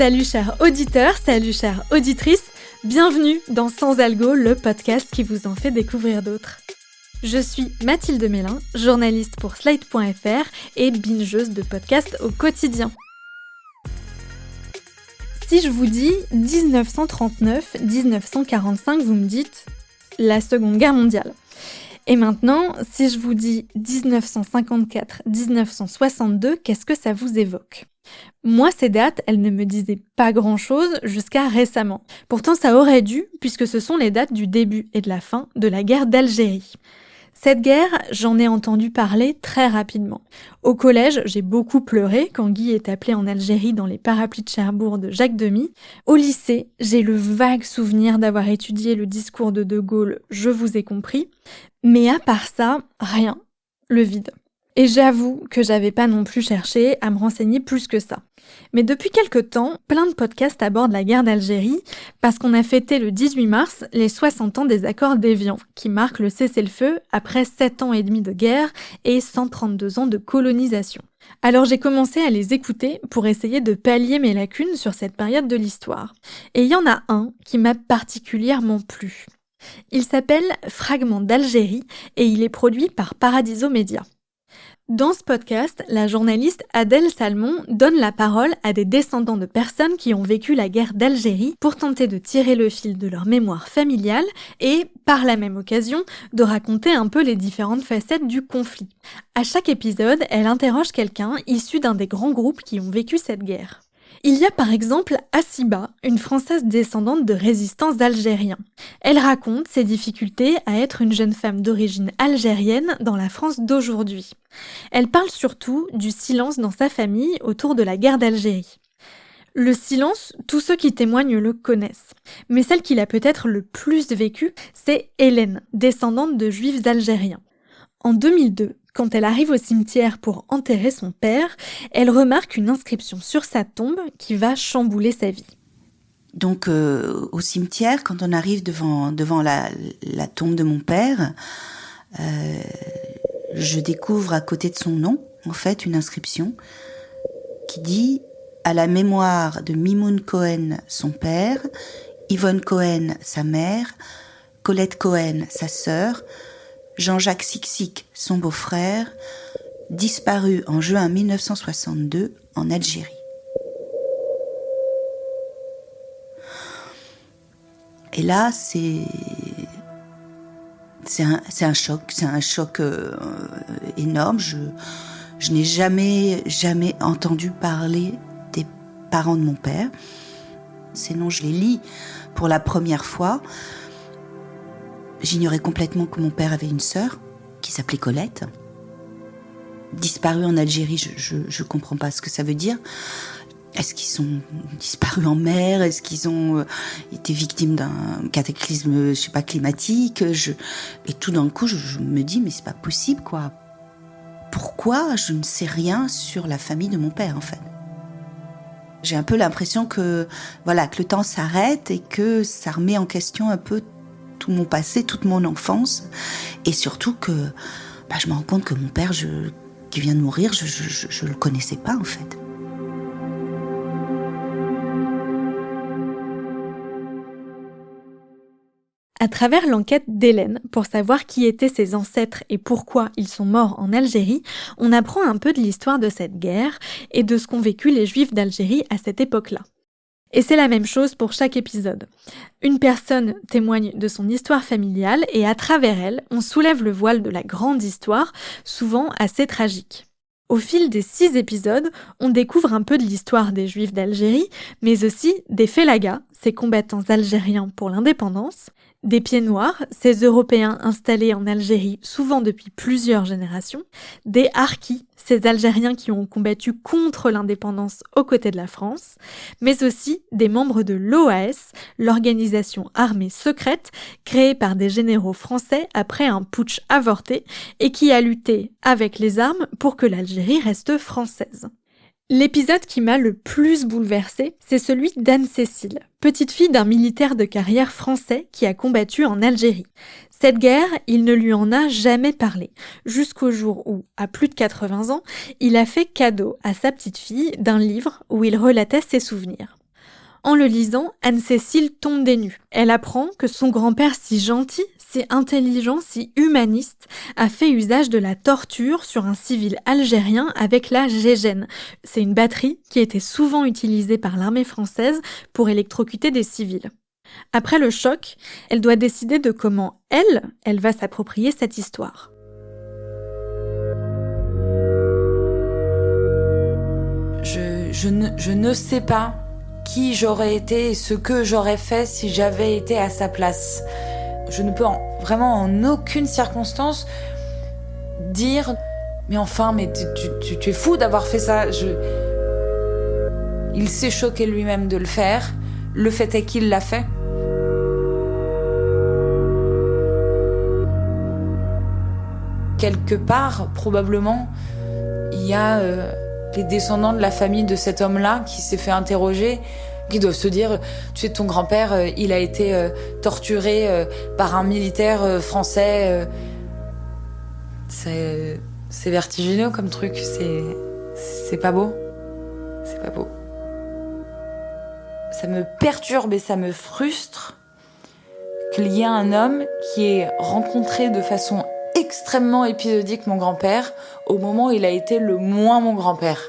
Salut chers auditeurs, salut chères auditrices, bienvenue dans Sans Algo, le podcast qui vous en fait découvrir d'autres. Je suis Mathilde Mélin, journaliste pour Slate.fr et bingeuse de podcasts au quotidien. Si je vous dis 1939-1945, vous me dites la Seconde Guerre mondiale. Et maintenant, si je vous dis 1954-1962, qu'est-ce que ça vous évoque ? Moi, ces dates, elles ne me disaient pas grand-chose jusqu'à récemment. Pourtant, ça aurait dû, puisque ce sont les dates du début et de la fin de la guerre d'Algérie. Cette guerre, j'en ai entendu parler très rapidement. Au collège, j'ai beaucoup pleuré quand Guy est appelé en Algérie dans les parapluies de Cherbourg de Jacques Demy. Au lycée, j'ai le vague souvenir d'avoir étudié le discours de De Gaulle, je vous ai compris. Mais à part ça, rien. Le vide. Et j'avoue que j'avais pas non plus cherché à me renseigner plus que ça. Mais depuis quelque temps, plein de podcasts abordent la guerre d'Algérie parce qu'on a fêté le 18 mars les 60 ans des accords d'Évian, qui marquent le cessez-le-feu après 7 ans et demi de guerre et 132 ans de colonisation. Alors j'ai commencé à les écouter pour essayer de pallier mes lacunes sur cette période de l'histoire. Et il y en a un qui m'a particulièrement plu. Il s'appelle Fragments d'Algérie et il est produit par Paradiso Media. Dans ce podcast, la journaliste Adèle Salmon donne la parole à des descendants de personnes qui ont vécu la guerre d'Algérie pour tenter de tirer le fil de leur mémoire familiale et, par la même occasion, de raconter un peu les différentes facettes du conflit. À chaque épisode, elle interroge quelqu'un issu d'un des grands groupes qui ont vécu cette guerre. Il y a par exemple Assiba, une Française descendante de résistants algériens. Elle raconte ses difficultés à être une jeune femme d'origine algérienne dans la France d'aujourd'hui. Elle parle surtout du silence dans sa famille autour de la guerre d'Algérie. Le silence, tous ceux qui témoignent le connaissent. Mais celle qui l'a peut-être le plus vécu, c'est Hélène, descendante de juifs algériens. En 2002, quand elle arrive au cimetière pour enterrer son père, elle remarque une inscription sur sa tombe qui va chambouler sa vie. Donc au cimetière, quand on arrive devant la tombe de mon père, je découvre à côté de son nom, en fait, une inscription qui dit « À la mémoire de Mimoun Cohen, son père, Yvonne Cohen, sa mère, Colette Cohen, sa sœur, Jean-Jacques Siksik, son beau-frère, disparu en juin 1962 en Algérie. » Et là, c'est un choc énorme. Je n'ai jamais entendu parler des parents de mon père. Ces noms, je les lis pour la première fois. J'ignorais complètement que mon père avait une sœur qui s'appelait Colette. Disparue en Algérie, je comprends pas ce que ça veut dire. Est-ce qu'ils sont disparus en mer ? Est-ce qu'ils ont été victimes d'un cataclysme, climatique ? Et tout d'un coup, je me dis, mais c'est pas possible, quoi. Pourquoi je ne sais rien sur la famille de mon père, en fait ? J'ai un peu l'impression que le temps s'arrête et que ça remet en question un peu tout mon passé, toute mon enfance, et surtout que je me rends compte que mon père, qui vient de mourir, je le connaissais pas, en fait. À travers l'enquête d'Hélène, pour savoir qui étaient ses ancêtres et pourquoi ils sont morts en Algérie, on apprend un peu de l'histoire de cette guerre et de ce qu'ont vécu les Juifs d'Algérie à cette époque-là. Et c'est la même chose pour chaque épisode. Une personne témoigne de son histoire familiale et à travers elle, on soulève le voile de la grande histoire, souvent assez tragique. Au fil des 6 épisodes, on découvre un peu de l'histoire des Juifs d'Algérie, mais aussi des Félagas, ces combattants algériens pour l'indépendance, des Pieds Noirs, ces Européens installés en Algérie souvent depuis plusieurs générations, des Harkis, ces Algériens qui ont combattu contre l'indépendance aux côtés de la France, mais aussi des membres de l'OAS, l'organisation armée secrète créée par des généraux français après un putsch avorté et qui a lutté avec les armes pour que l'Algérie reste française. L'épisode qui m'a le plus bouleversée, c'est celui d'Anne-Cécile, petite fille d'un militaire de carrière français qui a combattu en Algérie. Cette guerre, il ne lui en a jamais parlé, jusqu'au jour où, à plus de 80 ans, il a fait cadeau à sa petite fille d'un livre où il relatait ses souvenirs. En le lisant, Anne-Cécile tombe des nues. Elle apprend que son grand-père si gentil, si intelligent, si humaniste, a fait usage de la torture sur un civil algérien avec la Gégène. C'est une batterie qui était souvent utilisée par l'armée française pour électrocuter des civils. Après le choc, elle doit décider de comment elle va s'approprier cette histoire. Je ne sais pas qui j'aurais été et ce que j'aurais fait si j'avais été à sa place. Je ne peux vraiment en aucune circonstance dire « Mais enfin, mais tu es fou d'avoir fait ça !» Il s'est choqué lui-même de le faire. Le fait est qu'il l'a fait. Quelque part, probablement, il y a les descendants de la famille de cet homme-là qui s'est fait interroger, qui doivent se dire, tu sais, ton grand-père, il a été torturé par un militaire français. C'est vertigineux comme truc, c'est pas beau. C'est pas beau. Ça me perturbe et ça me frustre qu'il y ait un homme qui ait rencontré de façon extrêmement épisodique mon grand-père au moment où il a été le moins mon grand-père.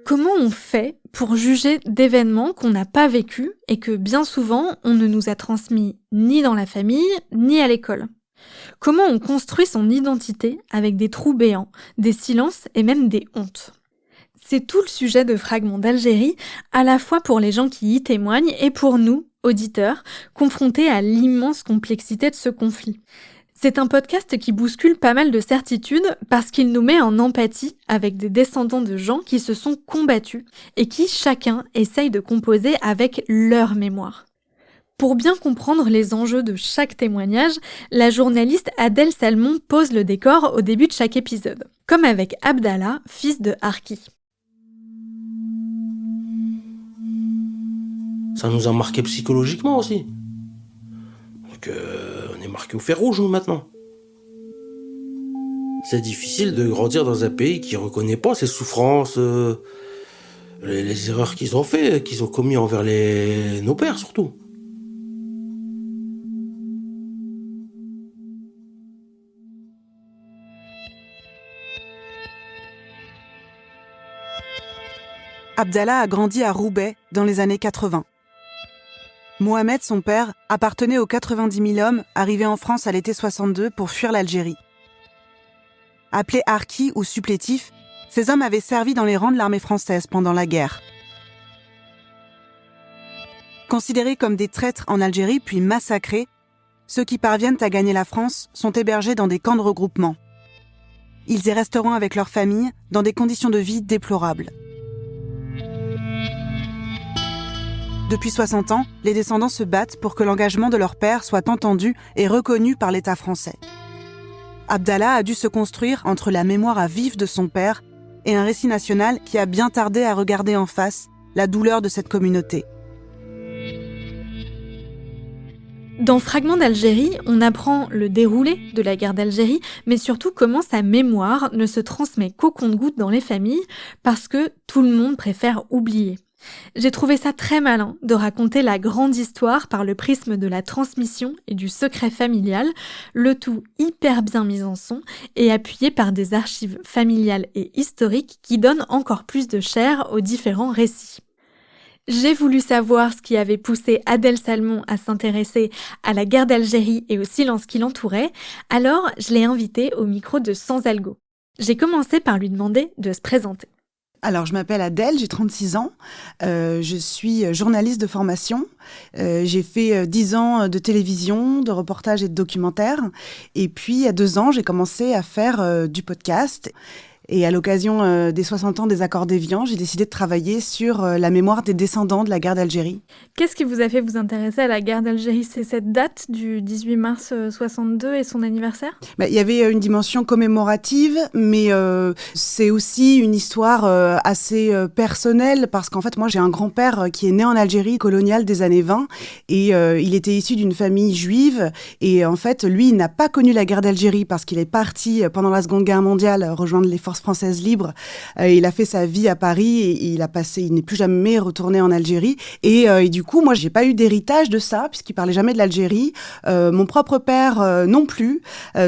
Comment on fait pour juger d'événements qu'on n'a pas vécus et que bien souvent on ne nous a transmis ni dans la famille ni à l'école ? Comment on construit son identité avec des trous béants, des silences et même des hontes ? C'est tout le sujet de Fragments d'Algérie, à la fois pour les gens qui y témoignent et pour nous, auditeurs, confrontés à l'immense complexité de ce conflit. C'est un podcast qui bouscule pas mal de certitudes parce qu'il nous met en empathie avec des descendants de gens qui se sont combattus et qui, chacun, essaye de composer avec leur mémoire. Pour bien comprendre les enjeux de chaque témoignage, la journaliste Adèle Salmon pose le décor au début de chaque épisode, comme avec Abdallah, fils de Arki. Ça nous a marqué psychologiquement aussi. Donc on est marqué au fer rouge, nous, maintenant. C'est difficile de grandir dans un pays qui reconnaît pas ses souffrances, les erreurs qu'ils ont fait, qu'ils ont commis envers nos pères, surtout. Abdallah a grandi à Roubaix dans les années 80. Mohamed, son père, appartenait aux 90 000 hommes arrivés en France à l'été 62 pour fuir l'Algérie. Appelés harkis ou supplétifs, ces hommes avaient servi dans les rangs de l'armée française pendant la guerre. Considérés comme des traîtres en Algérie puis massacrés, ceux qui parviennent à gagner la France sont hébergés dans des camps de regroupement. Ils y resteront avec leurs familles dans des conditions de vie déplorables. Depuis 60 ans, les descendants se battent pour que l'engagement de leur père soit entendu et reconnu par l'État français. Abdallah a dû se construire entre la mémoire à vif de son père et un récit national qui a bien tardé à regarder en face la douleur de cette communauté. Dans Fragments d'Algérie, on apprend le déroulé de la guerre d'Algérie, mais surtout comment sa mémoire ne se transmet qu'au compte-gouttes dans les familles parce que tout le monde préfère oublier. J'ai trouvé ça très malin de raconter la grande histoire par le prisme de la transmission et du secret familial, le tout hyper bien mis en son et appuyé par des archives familiales et historiques qui donnent encore plus de chair aux différents récits. J'ai voulu savoir ce qui avait poussé Adèle Salmon à s'intéresser à la guerre d'Algérie et au silence qui l'entourait, alors je l'ai invitée au micro de Sans Algo. J'ai commencé par lui demander de se présenter. Alors, je m'appelle Adèle, j'ai 36 ans, je suis journaliste de formation, j'ai fait 10 ans de télévision, de reportage et de documentaire, et puis il y a 2 ans, j'ai commencé à faire du podcast. Et à l'occasion des 60 ans des accords d'Évian, j'ai décidé de travailler sur la mémoire des descendants de la guerre d'Algérie. Qu'est-ce qui vous a fait vous intéresser à la guerre d'Algérie ? C'est cette date du 18 mars 62 et son anniversaire ? Il y avait une dimension commémorative, mais c'est aussi une histoire assez personnelle, parce qu'en fait, moi, j'ai un grand-père qui est né en Algérie coloniale des années 20, et il était issu d'une famille juive, et en fait, lui, il n'a pas connu la guerre d'Algérie, parce qu'il est parti pendant la Seconde Guerre mondiale rejoindre les forces Force française libre. Il a fait sa vie à Paris et il n'est plus jamais retourné en Algérie. Et du coup, moi, j'ai pas eu d'héritage de ça, puisqu'il parlait jamais de l'Algérie. Mon propre père non plus.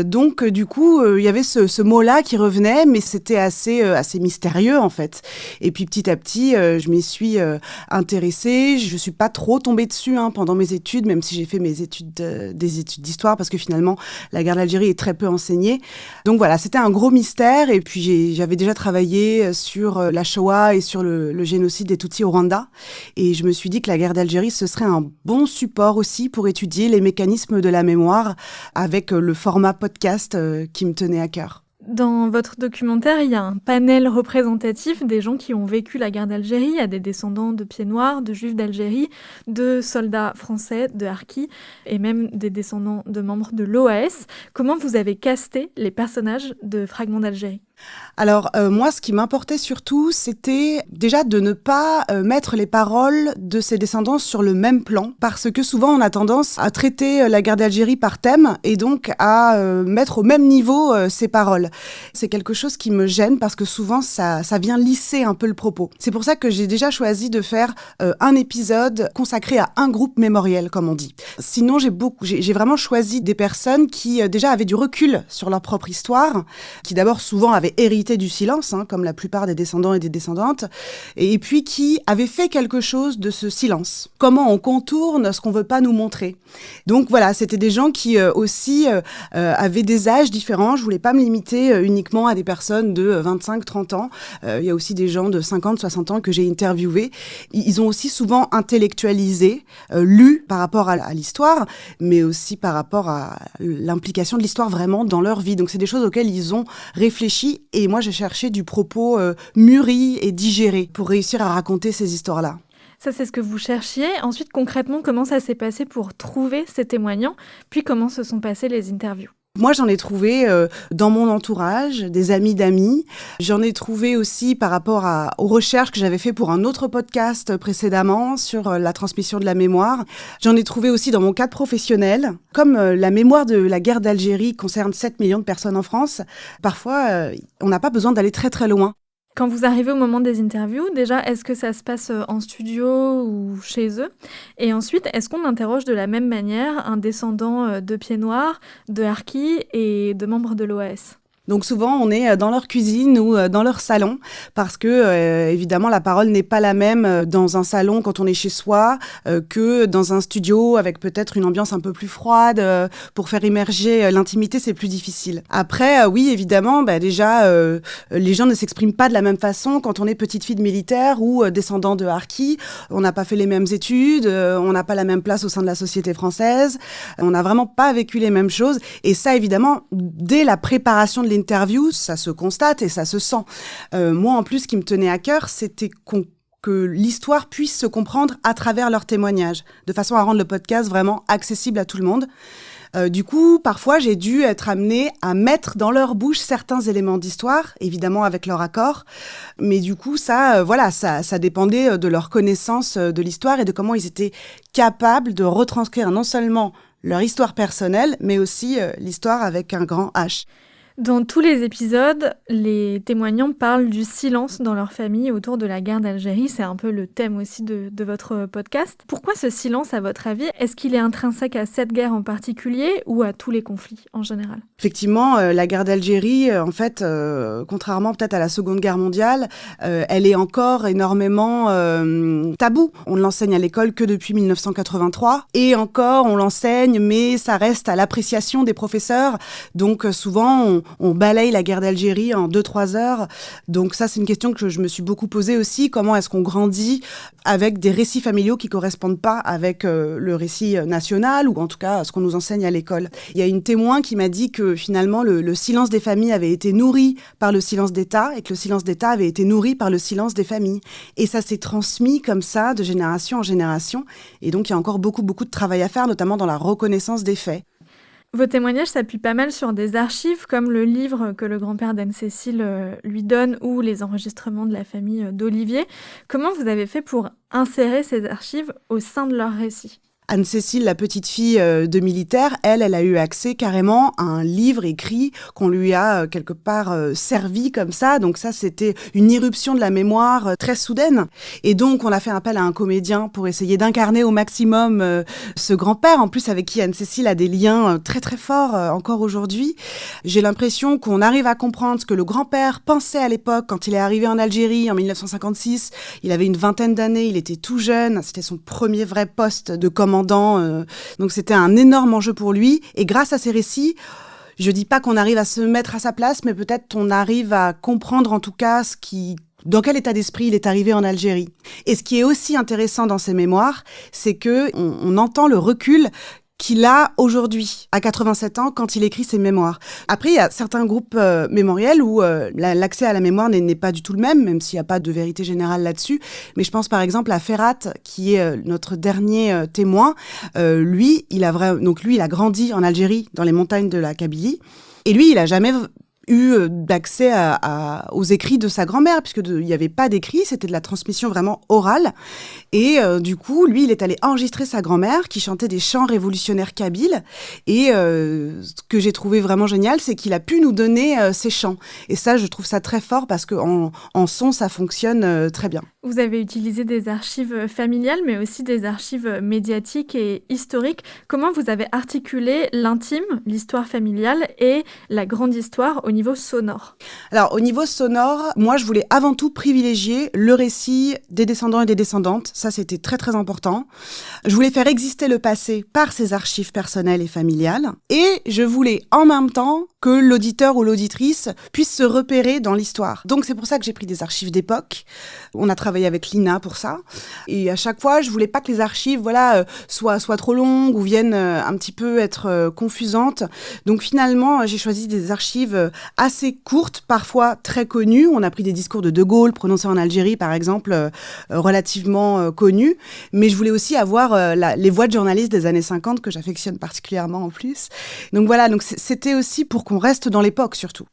Donc, du coup, il y avait ce mot-là qui revenait, mais c'était assez mystérieux, en fait. Et puis, petit à petit, je m'y suis intéressée. Je suis pas trop tombée dessus pendant mes études, même si j'ai fait des études d'histoire, parce que finalement, la guerre d'Algérie est très peu enseignée. Donc voilà, c'était un gros mystère. Et puis, j'avais déjà travaillé sur la Shoah et sur le génocide des Tutsis au Rwanda. Et je me suis dit que la guerre d'Algérie, ce serait un bon support aussi pour étudier les mécanismes de la mémoire avec le format podcast qui me tenait à cœur. Dans votre documentaire, il y a un panel représentatif des gens qui ont vécu la guerre d'Algérie. Il y a des descendants de Pieds Noirs, de Juifs d'Algérie, de soldats français, de harkis, et même des descendants de membres de l'OAS. Comment vous avez casté les personnages de Fragments d'Algérie ? Alors, moi, ce qui m'importait surtout, c'était déjà de ne pas mettre les paroles de ces descendants sur le même plan, parce que souvent, on a tendance à traiter la guerre d'Algérie par thème, et donc à mettre au même niveau ces paroles. C'est quelque chose qui me gêne, parce que souvent, ça vient lisser un peu le propos. C'est pour ça que j'ai déjà choisi de faire un épisode consacré à un groupe mémoriel, comme on dit. Sinon, j'ai vraiment choisi des personnes qui déjà avaient du recul sur leur propre histoire, qui d'abord souvent avaient hérité du silence, comme la plupart des descendants et des descendantes, et puis qui avaient fait quelque chose de ce silence. Comment on contourne ce qu'on veut pas nous montrer. Donc voilà, c'était des gens qui aussi avaient des âges différents. Je voulais pas me limiter uniquement à des personnes de 25-30 ans. Il y a aussi des gens de 50-60 ans que j'ai interviewés. Ils ont aussi souvent intellectualisé, lu par rapport à l'histoire, mais aussi par rapport à l'implication de l'histoire vraiment dans leur vie. Donc c'est des choses auxquelles ils ont réfléchi. Et moi, j'ai cherché du propos mûri et digéré pour réussir à raconter ces histoires-là. Ça, c'est ce que vous cherchiez. Ensuite, concrètement, comment ça s'est passé pour trouver ces témoignants ? Puis, comment se sont passées les interviews ? Moi, j'en ai trouvé dans mon entourage, des amis d'amis. J'en ai trouvé aussi par rapport aux recherches que j'avais fait pour un autre podcast précédemment sur la transmission de la mémoire. J'en ai trouvé aussi dans mon cadre professionnel. Comme la mémoire de la guerre d'Algérie concerne 7 millions de personnes en France, parfois, on n'a pas besoin d'aller très très loin. Quand vous arrivez au moment des interviews, déjà, est-ce que ça se passe en studio ou chez eux ? Et ensuite, est-ce qu'on interroge de la même manière un descendant de Pieds Noirs, de harkis et de membres de l'OAS ? Donc souvent, on est dans leur cuisine ou dans leur salon parce que, évidemment, la parole n'est pas la même dans un salon quand on est chez soi que dans un studio avec peut-être une ambiance un peu plus froide. Pour faire émerger l'intimité, c'est plus difficile. Après, oui, évidemment, déjà, les gens ne s'expriment pas de la même façon quand on est petite fille de militaire ou descendant de harkis. On n'a pas fait les mêmes études, on n'a pas la même place au sein de la société française. On n'a vraiment pas vécu les mêmes choses. Et ça, évidemment, dès la préparation de l'interview, ça se constate et ça se sent. Moi, en plus, ce qui me tenait à cœur, c'était que l'histoire puisse se comprendre à travers leurs témoignages, de façon à rendre le podcast vraiment accessible à tout le monde. Du coup, parfois, j'ai dû être amenée à mettre dans leur bouche certains éléments d'histoire, évidemment avec leur accord. Mais du coup, ça dépendait de leur connaissance de l'histoire et de comment ils étaient capables de retranscrire non seulement leur histoire personnelle, mais aussi l'histoire avec un grand H. Dans tous les épisodes, les témoignants parlent du silence dans leur famille autour de la guerre d'Algérie. C'est un peu le thème aussi de votre podcast. Pourquoi ce silence, à votre avis ? Est-ce qu'il est intrinsèque à cette guerre en particulier ou à tous les conflits en général ? Effectivement, la guerre d'Algérie, en fait, contrairement peut-être à la Seconde Guerre mondiale, elle est encore énormément taboue. On ne l'enseigne à l'école que depuis 1983. Et encore, on l'enseigne, mais ça reste à l'appréciation des professeurs. Donc souvent, on balaye la guerre d'Algérie en 2-3 heures. Donc ça, c'est une question que je me suis beaucoup posée aussi. Comment est-ce qu'on grandit avec des récits familiaux qui correspondent pas avec le récit national ou en tout cas ce qu'on nous enseigne à l'école. Il y a une témoin qui m'a dit que finalement, le silence des familles avait été nourri par le silence d'État et que le silence d'État avait été nourri par le silence des familles. Et ça s'est transmis comme ça de génération en génération. Et donc, il y a encore beaucoup de travail à faire, notamment dans la reconnaissance des faits. Vos témoignages s'appuient pas mal sur des archives, comme le livre que le grand-père d'Anne-Cécile lui donne ou les enregistrements de la famille d'Olivier. Comment vous avez fait pour insérer ces archives au sein de leur récit ? Anne-Cécile, la petite fille de militaire, elle a eu accès carrément à un livre écrit qu'on lui a quelque part servi comme ça. Donc ça, c'était une irruption de la mémoire très soudaine. Et donc, on a fait appel à un comédien pour essayer d'incarner au maximum ce grand-père, en plus avec qui Anne-Cécile a des liens très très forts encore aujourd'hui. J'ai l'impression qu'on arrive à comprendre ce que le grand-père pensait à l'époque quand il est arrivé en Algérie en 1956. Il avait une vingtaine d'années, il était tout jeune, c'était son premier vrai poste de commandant. Donc c'était un énorme enjeu pour lui. Et grâce à ces récits, je dis pas qu'on arrive à se mettre à sa place, mais peut-être on arrive à comprendre en tout cas dans quel état d'esprit il est arrivé en Algérie. Et ce qui est aussi intéressant dans ses mémoires, c'est que on entend le recul qu'il a aujourd'hui, à 87 ans, quand il écrit ses mémoires. Après, il y a certains groupes mémoriels où l'accès à la mémoire n'est pas du tout le même s'il n'y a pas de vérité générale là-dessus. Mais je pense par exemple à Ferhat, qui est notre dernier témoin. Lui, il a grandi en Algérie, dans les montagnes de la Kabylie. Et lui, il n'a jamais eu d'accès aux écrits de sa grand-mère, puisqu'il n'y avait pas d'écrit, c'était de la transmission vraiment orale. Et du coup, lui, il est allé enregistrer sa grand-mère qui chantait des chants révolutionnaires kabyles. Et ce que j'ai trouvé vraiment génial, c'est qu'il a pu nous donner ces chants. Et ça, je trouve ça très fort parce qu'en son, ça fonctionne très bien. Vous avez utilisé des archives familiales, mais aussi des archives médiatiques et historiques. Comment vous avez articulé l'intime, l'histoire familiale et la grande histoire au niveau sonore ? Alors, au niveau sonore, moi, je voulais avant tout privilégier le récit des descendants et des descendantes. Ça, c'était très, très important. Je voulais faire exister le passé par ces archives personnelles et familiales. Et je voulais, en même temps, que l'auditeur ou l'auditrice puisse se repérer dans l'histoire. Donc, c'est pour ça que j'ai pris des archives d'époque. On a travaillé avec l'INA pour ça. Et à chaque fois, je voulais pas que les archives, soient trop longues ou viennent un petit peu être confusantes. Donc, finalement, j'ai choisi des archives assez courtes, parfois très connues. On a pris des discours de Gaulle prononcés en Algérie, par exemple, relativement connus. Mais je voulais aussi avoir les voix de journalistes des années 50 que j'affectionne particulièrement en plus. Donc voilà, c'était aussi pour qu'on reste dans l'époque surtout.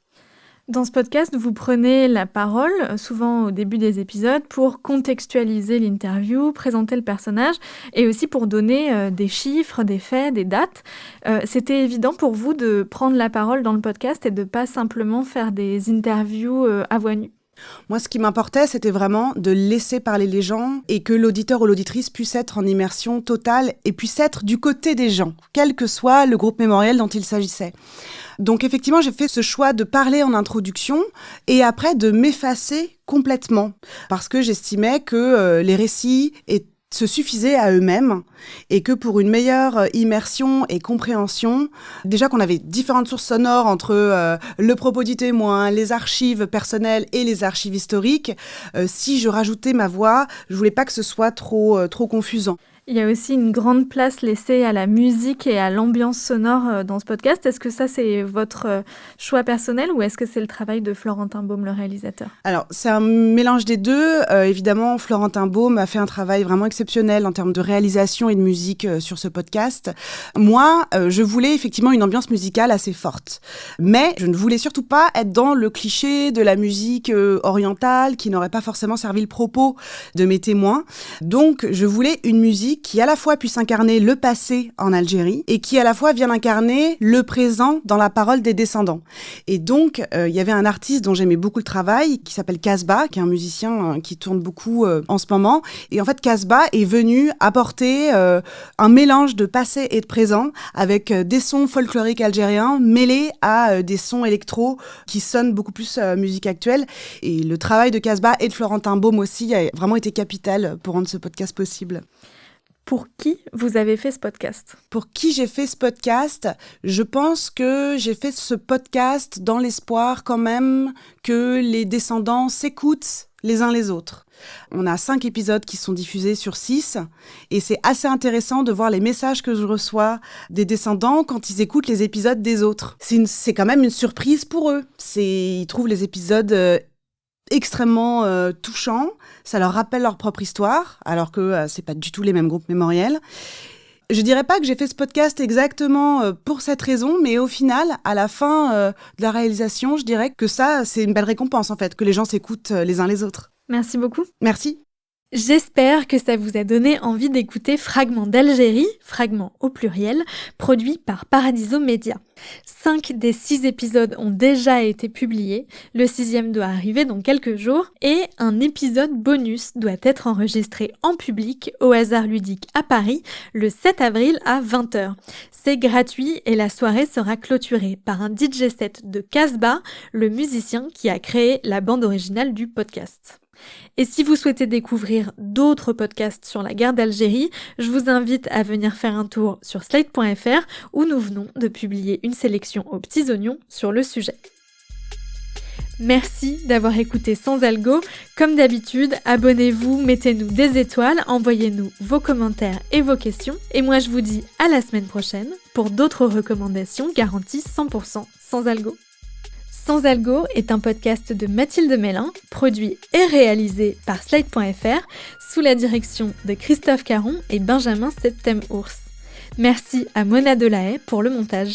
Dans ce podcast, vous prenez la parole, souvent au début des épisodes, pour contextualiser l'interview, présenter le personnage et aussi pour donner des chiffres, des faits, des dates. C'était évident pour vous de prendre la parole dans le podcast et de ne pas simplement faire des interviews à voix nue ? Moi, ce qui m'importait, c'était vraiment de laisser parler les gens et que l'auditeur ou l'auditrice puisse être en immersion totale et puisse être du côté des gens, quel que soit le groupe mémoriel dont il s'agissait. Donc effectivement, j'ai fait ce choix de parler en introduction et après de m'effacer complètement parce que j'estimais que les récits se suffisaient à eux-mêmes et que pour une meilleure immersion et compréhension, déjà qu'on avait différentes sources sonores entre le propos du témoin, les archives personnelles et les archives historiques, si je rajoutais ma voix, je voulais pas que ce soit trop confusant. Il y a aussi une grande place laissée à la musique et à l'ambiance sonore dans ce podcast. Est-ce que ça, c'est votre choix personnel ou est-ce que c'est le travail de Florentin Baume, le réalisateur ? Alors, c'est un mélange des deux. Évidemment, Florentin Baume a fait un travail vraiment exceptionnel en termes de réalisation et de musique sur ce podcast. Moi, je voulais effectivement une ambiance musicale assez forte. Mais je ne voulais surtout pas être dans le cliché de la musique orientale qui n'aurait pas forcément servi le propos de mes témoins. Donc, je voulais une musique qui à la fois puisse incarner le passé en Algérie et qui à la fois vienne incarner le présent dans la parole des descendants. Et donc, il y avait un artiste dont j'aimais beaucoup le travail qui s'appelle Casbah, qui est un musicien qui tourne beaucoup en ce moment. Et en fait, Casbah est venu apporter un mélange de passé et de présent avec des sons folkloriques algériens mêlés à des sons électro qui sonnent beaucoup plus musique actuelle. Et le travail de Casbah et de Florentin Baume aussi a vraiment été capital pour rendre ce podcast possible. Pour qui vous avez fait ce podcast ? Pour qui j'ai fait ce podcast ? Je pense que j'ai fait ce podcast dans l'espoir quand même que les descendants s'écoutent les uns les autres. On a 5 épisodes qui sont diffusés sur 6 et c'est assez intéressant de voir les messages que je reçois des descendants quand ils écoutent les épisodes des autres. C'est quand même une surprise pour eux. Ils trouvent les épisodes extrêmement touchants, ça leur rappelle leur propre histoire, alors que c'est pas du tout les mêmes groupes mémoriels. Je dirais pas que j'ai fait ce podcast exactement pour cette raison, mais au final, à la fin de la réalisation, je dirais que ça, c'est une belle récompense en fait, que les gens s'écoutent les uns les autres. Merci beaucoup. Merci. J'espère que ça vous a donné envie d'écouter Fragments d'Algérie, fragments au pluriel, produit par Paradiso Media. 5 des 6 épisodes ont déjà été publiés, le 6e doit arriver dans quelques jours, et un épisode bonus doit être enregistré en public au Hasard Ludique à Paris le 7 avril à 20h. C'est gratuit et la soirée sera clôturée par un DJ set de Casbah, le musicien qui a créé la bande originale du podcast. Et si vous souhaitez découvrir d'autres podcasts sur la guerre d'Algérie, je vous invite à venir faire un tour sur slate.fr où nous venons de publier une sélection aux petits oignons sur le sujet. Merci d'avoir écouté Sans Algo. Comme d'habitude, abonnez-vous, mettez-nous des étoiles, envoyez-nous vos commentaires et vos questions. Et moi je vous dis à la semaine prochaine pour d'autres recommandations garanties 100% sans algo. Sans Algo est un podcast de Mathilde Mélin, produit et réalisé par Slate.fr, sous la direction de Christophe Caron et Benjamin Septem-Ours. Merci à Mona Delahaye pour le montage.